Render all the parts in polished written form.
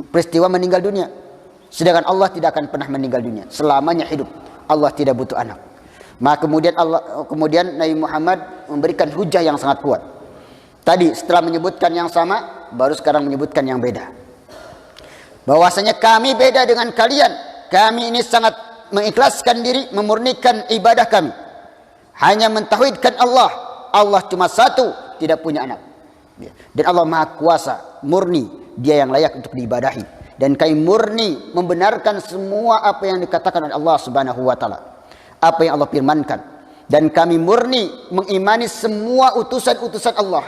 peristiwa meninggal dunia. Sedangkan Allah tidak akan pernah meninggal dunia, selamanya hidup. Allah tidak butuh anak. Maka kemudian Nabi Muhammad memberikan hujah yang sangat kuat. Tadi setelah menyebutkan yang sama, baru sekarang menyebutkan yang beda. Bahwasanya kami beda dengan kalian. Kami ini sangat mengikhlaskan diri, memurnikan ibadah kami. Hanya mentauhidkan Allah. Allah cuma satu, tidak punya anak. Dan Allah Maha Kuasa, murni, Dia yang layak untuk diibadahi. Dan kami murni membenarkan semua apa yang dikatakan oleh Allah Subhanahu wa taala. Apa yang Allah firmankan. Dan kami murni mengimani semua utusan-utusan Allah.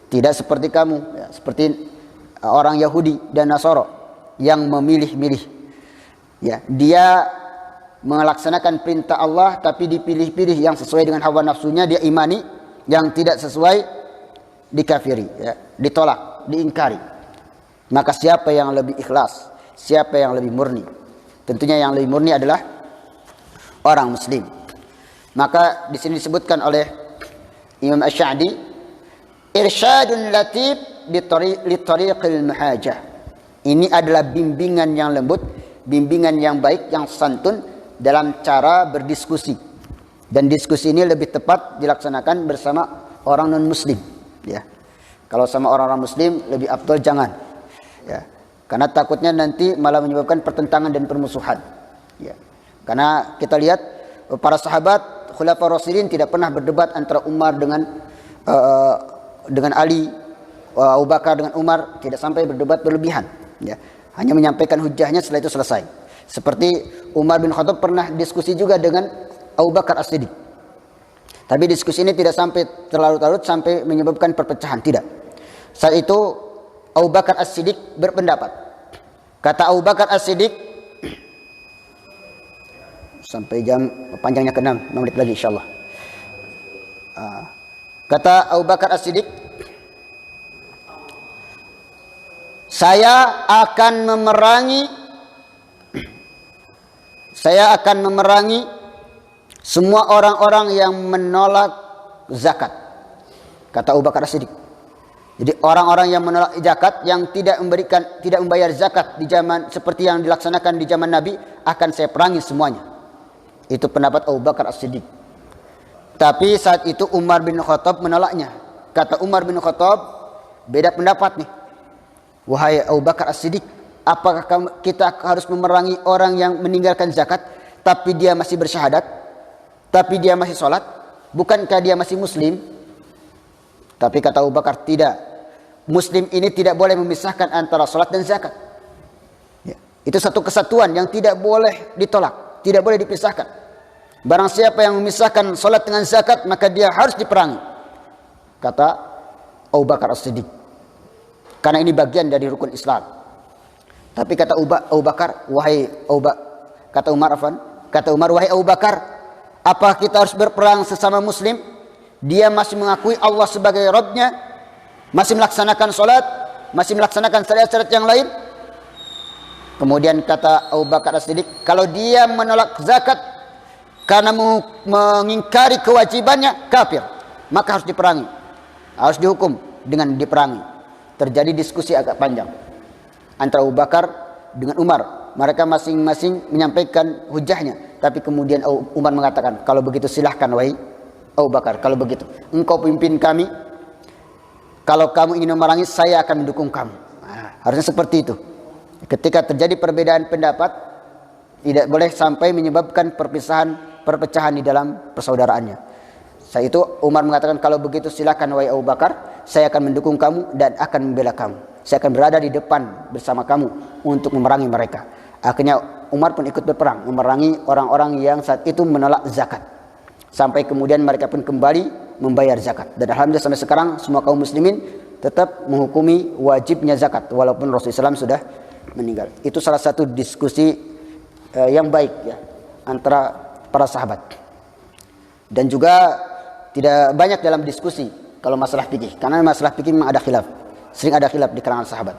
Tidak seperti kamu, ya, seperti orang Yahudi dan Nasara yang memilih-milih. Ya, dia melaksanakan perintah Allah tapi dipilih-pilih, yang sesuai dengan hawa nafsunya dia imani, yang tidak sesuai dikafiri, ya, ditolak, diingkari. Maka siapa yang lebih ikhlas? Siapa yang lebih murni? Tentunya yang lebih murni adalah orang muslim. Maka di sini disebutkan oleh Imam Asy-Sya'di, irsyadun latif li tariqil muhajah. Ini adalah bimbingan yang lembut, bimbingan yang baik, yang santun dalam cara berdiskusi. Dan diskusi ini lebih tepat dilaksanakan bersama orang non muslim, ya. Kalau sama orang-orang muslim lebih afdal jangan, ya. Karena takutnya nanti malah menyebabkan pertentangan dan permusuhan, ya. Karena kita lihat para sahabat Khulafaur Rasyidin tidak pernah berdebat antara Umar dengan Ali, Abu Bakar dengan Umar, tidak sampai berdebat berlebihan, ya. Hanya menyampaikan hujahnya, setelah itu selesai. Seperti Umar bin Khattab pernah diskusi juga dengan Abu Bakar As-Siddiq. Tapi diskusi ini tidak sampai terlarut-larut sampai menyebabkan perpecahan, tidak. Saat itu Abu Bakar As-Siddiq berpendapat. Kata Abu Bakar As-Siddiq, sampai jam panjangnya ke 6 menit lagi insyaallah. Kata Abu Bakar As-Siddiq, saya akan memerangi semua orang-orang yang menolak zakat. Kata Abu Bakar As-Siddiq. Jadi orang-orang yang menolak zakat, yang tidak membayar zakat di zaman seperti yang dilaksanakan di zaman Nabi, akan saya perangi semuanya. Itu pendapat Abu Bakar As-Siddiq. Tapi saat itu Umar bin Khattab menolaknya. Kata Umar bin Khattab, beda pendapat nih. Wahai Abu Bakar As-Siddiq, apakah kita harus memerangi orang yang meninggalkan zakat tapi dia masih bersyahadat, tapi dia masih sholat? Bukankah dia masih muslim? Tapi kata Abu Bakar, tidak. Muslim ini tidak boleh memisahkan antara sholat dan zakat, ya. Itu satu kesatuan yang tidak boleh ditolak, tidak boleh dipisahkan. Barang siapa yang memisahkan sholat dengan zakat, maka dia harus diperangi, kata Abu Bakar As-Siddiq. Karena ini bagian dari rukun Islam. Tapi kata Abu Bakar, kata Umar, wahai Abu Bakar, apa kita harus berperang sesama muslim? Dia masih mengakui Allah sebagai Rabbnya, masih melaksanakan sholat, masih melaksanakan syariat-syariat yang lain. Kemudian kata Abu Bakar As-Siddiq, kalau dia menolak zakat karena mengingkari kewajibannya, kafir, maka harus diperangi, harus dihukum dengan diperangi. Terjadi diskusi agak panjang antara Abu Bakar dengan Umar. Mereka masing-masing menyampaikan hujahnya. Tapi kemudian Umar mengatakan, kalau begitu silahkan wahai Abu Bakar, kalau begitu engkau pimpin kami, kalau kamu ingin memerangi, saya akan mendukung kamu. Nah, harusnya seperti itu. Ketika terjadi perbedaan pendapat, tidak boleh sampai menyebabkan perpecahan di dalam persaudaraannya. Saat itu Umar mengatakan, kalau begitu silakan wahai Abu Bakar, saya akan mendukung kamu dan akan membela kamu. Saya akan berada di depan bersama kamu untuk memerangi mereka. Akhirnya Umar pun ikut berperang, memerangi orang-orang yang saat itu menolak zakat. Sampai kemudian mereka pun kembali membayar zakat. Dan alhamdulillah sampai sekarang semua kaum muslimin tetap menghukumi wajibnya zakat walaupun Rasulullah SAW sudah meninggal. Itu salah satu diskusi yang baik, ya, antara para sahabat. Dan juga tidak banyak dalam diskusi kalau masalah fikih, karena masalah fikih memang ada khilaf, sering ada khilaf di kalangan sahabat.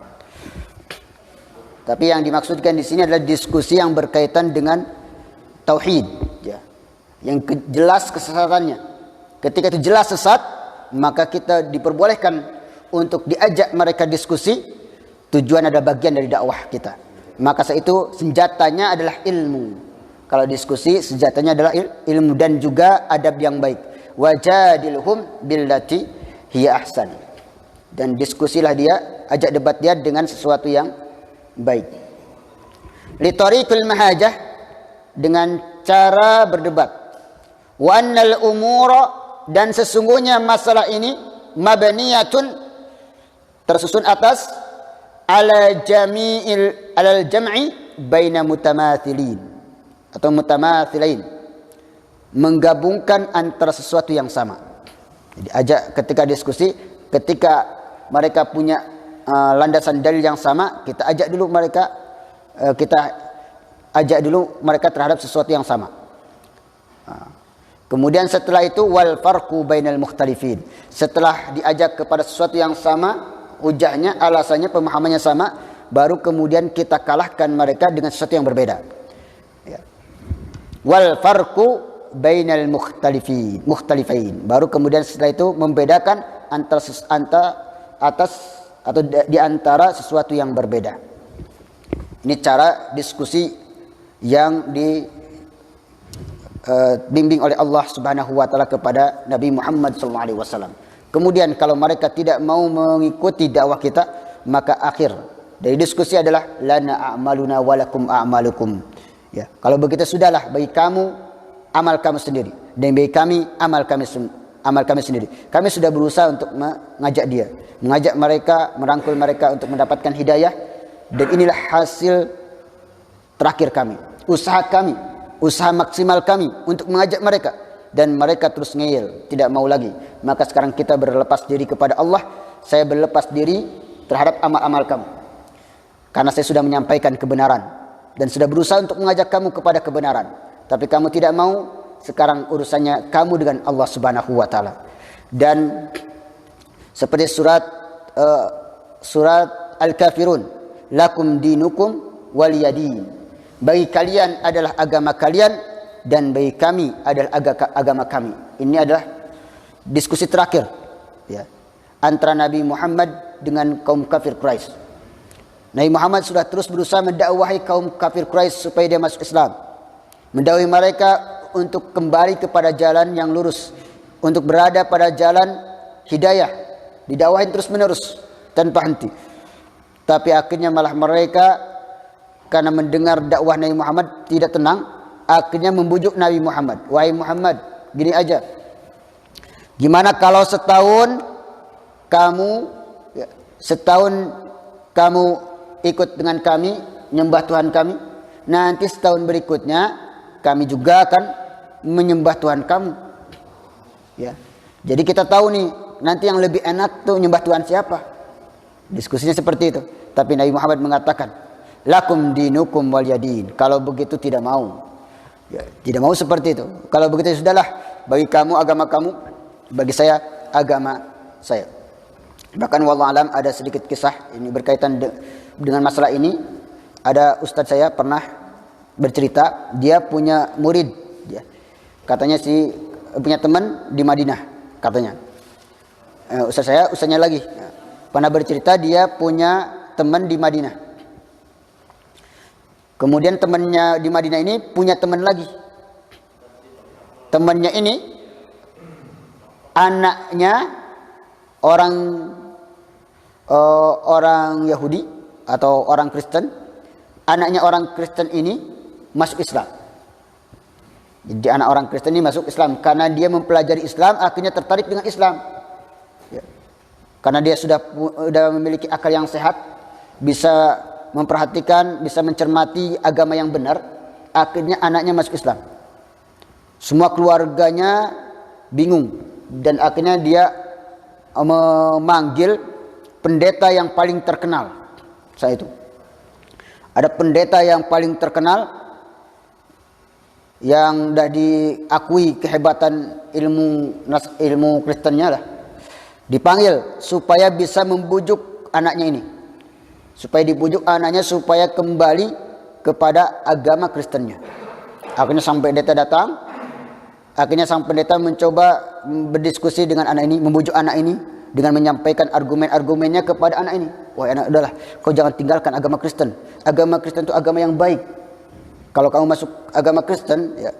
Tapi yang dimaksudkan di sini adalah diskusi yang berkaitan dengan tauhid, ya, yang jelas kesesatannya. Ketika itu jelas sesat, maka kita diperbolehkan untuk diajak mereka diskusi Tujuan adalah bagian dari dakwah kita. Maka saat itu senjatanya adalah ilmu. Kalau diskusi senjatanya adalah ilmu dan juga adab yang baik. Wajadilhum billati hiya ahsan. Dan diskusilah dia, ajak debat dia dengan sesuatu yang baik. Li tariqil mahajah, dengan cara berdebat. Wa annal umura, dan sesungguhnya masalah ini mabniyatun, tersusun atas alal jam'i baina mutamathilin atau mutamathilain, menggabungkan antara sesuatu yang sama. Jadi ajak ketika diskusi, ketika mereka punya landasan dalil yang sama, kita ajak dulu mereka terhadap sesuatu yang sama. Kemudian setelah itu wal farqu bainal mukhtalifin. Setelah diajak kepada sesuatu yang sama, hujahnya, alasannya, pemahamannya sama, baru kemudian kita kalahkan mereka dengan sesuatu yang berbeda. Ya. Wal farqu bainal mukhtalifain. Baru kemudian setelah itu membedakan antara di antara sesuatu yang berbeda. Ini cara diskusi yang dibimbing oleh Allah Subhanahu wa taala kepada Nabi Muhammad SAW. Kemudian kalau mereka tidak mau mengikuti dakwah kita, maka akhir dari diskusi adalah lana a'maluna walakum a'malukum. Ya, kalau begitu sudahlah, bagi kamu amal kamu sendiri dan bagi kami amal kami sendiri. Kami sudah berusaha untuk mengajak mereka, merangkul mereka untuk mendapatkan hidayah, dan inilah hasil terakhir kami. Usaha maksimal kami untuk mengajak mereka, dan mereka terus ngeyel, tidak mau lagi. Maka sekarang kita berlepas diri kepada Allah. Saya berlepas diri terhadap amal-amal kamu, karena saya sudah menyampaikan kebenaran dan sudah berusaha untuk mengajak kamu kepada kebenaran, tapi kamu tidak mau. Sekarang urusannya kamu dengan Allah Subhanahu wa taala. Dan seperti surat Al-Kafirun, lakum dinukum waliyadin. Bagi kalian adalah agama kalian dan bagi kami adalah agama kami. Ini adalah diskusi terakhir, ya, antara Nabi Muhammad dengan kaum kafir Quraisy. Nabi Muhammad sudah terus berusaha mendakwahi kaum kafir Quraisy supaya dia masuk Islam, mendakwahi mereka untuk kembali kepada jalan yang lurus, untuk berada pada jalan hidayah, didakwahi terus menerus tanpa henti. Tapi akhirnya malah mereka karena mendengar dakwah Nabi Muhammad tidak tenang, akhirnya membujuk Nabi Muhammad. Wahai Muhammad, gini aja, gimana kalau setahun kamu ikut dengan kami, menyembah Tuhan kami, nanti setahun berikutnya kami juga akan menyembah Tuhan kamu. Ya. Jadi kita tahu nih, nanti yang lebih enak tuh menyembah Tuhan siapa. Diskusinya seperti itu. Tapi Nabi Muhammad mengatakan, lakum dinukum waliyadin. Kalau begitu tidak mau. Ya, tidak mau seperti itu. Kalau begitu sudahlah, bagi kamu agama kamu, bagi saya agama saya. Bahkan wallahu alam ada sedikit kisah ini berkaitan dengan masalah ini. Ada ustadz saya pernah bercerita, dia punya murid, ya. Katanya punya teman di Madinah, katanya. Ustadznya lagi pernah bercerita dia punya teman di Madinah. Kemudian temannya di Madinah ini punya teman lagi. Temannya ini anaknya orang Yahudi atau orang Kristen. Anaknya orang Kristen ini masuk Islam. Jadi anak orang Kristen ini masuk Islam karena dia mempelajari Islam, akhirnya tertarik dengan Islam. Ya. Karena dia sudah memiliki akal yang sehat, bisa memperhatikan, bisa mencermati agama yang benar, akhirnya anaknya masuk Islam. Semua keluarganya bingung dan akhirnya dia memanggil pendeta yang paling terkenal saat itu. Ada pendeta yang paling terkenal yang sudah diakui kehebatan ilmu Kristennya lah. Dipanggil supaya bisa membujuk anaknya ini. Supaya dibujuk anaknya supaya kembali kepada agama Kristennya. Akhirnya sang pendeta datang. Akhirnya sang pendeta mencoba berdiskusi dengan anak ini, membujuk anak ini dengan menyampaikan argumen-argumennya kepada anak ini. wahai anak, udahlah, kau jangan tinggalkan agama Kristen. Agama Kristen itu agama yang baik. Kalau kamu masuk agama Kristen, ya,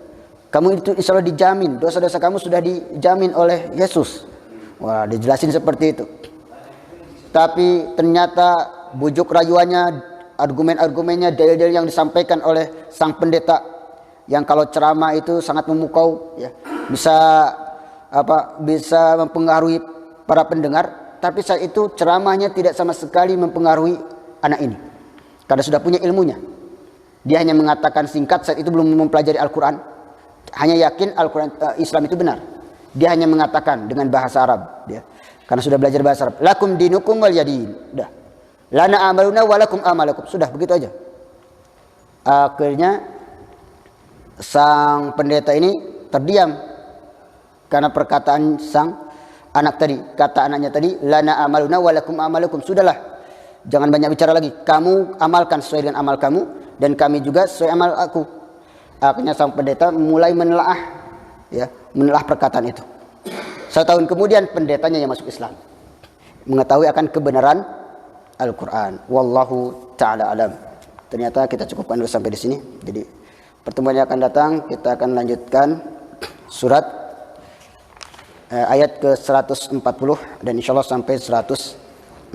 kamu itu insya Allah dijamin, dosa-dosa kamu sudah dijamin oleh Yesus. Wah, dijelasin seperti itu. Tapi ternyata bujuk rayuannya, argumen-argumennya, dalil-dalil yang disampaikan oleh sang pendeta, yang kalau ceramah itu sangat memukau, ya, bisa mempengaruhi para pendengar. Tapi saat itu ceramahnya tidak sama sekali mempengaruhi anak ini, karena sudah punya ilmunya. Dia hanya mengatakan singkat, saat itu belum mempelajari Al-Quran, hanya yakin Al-Quran Islam itu benar. Dia hanya mengatakan dengan bahasa Arab, dia, karena sudah belajar bahasa Arab. Lakum dinukum wal yadin. Dah. Lana amaluna walakum amalakum. Sudah, begitu aja. Akhirnya sang pendeta ini terdiam karena perkataan sang anak tadi. Kata anaknya tadi, lana amaluna walakum amalakum. Sudahlah, jangan banyak bicara lagi. Kamu amalkan sesuai dengan amal kamu, dan kami juga sesuai amal aku. Akhirnya sang pendeta mulai menelaah perkataan itu. 1 tahun kemudian pendetanya yang masuk Islam, mengetahui akan kebenaran Al-Quran. Wallahu ta'ala alam. Ternyata kita cukupkan dulu sampai di sini. Jadi pertemuan yang akan datang kita akan lanjutkan surat ayat ke 140 dan insyaallah sampai 141.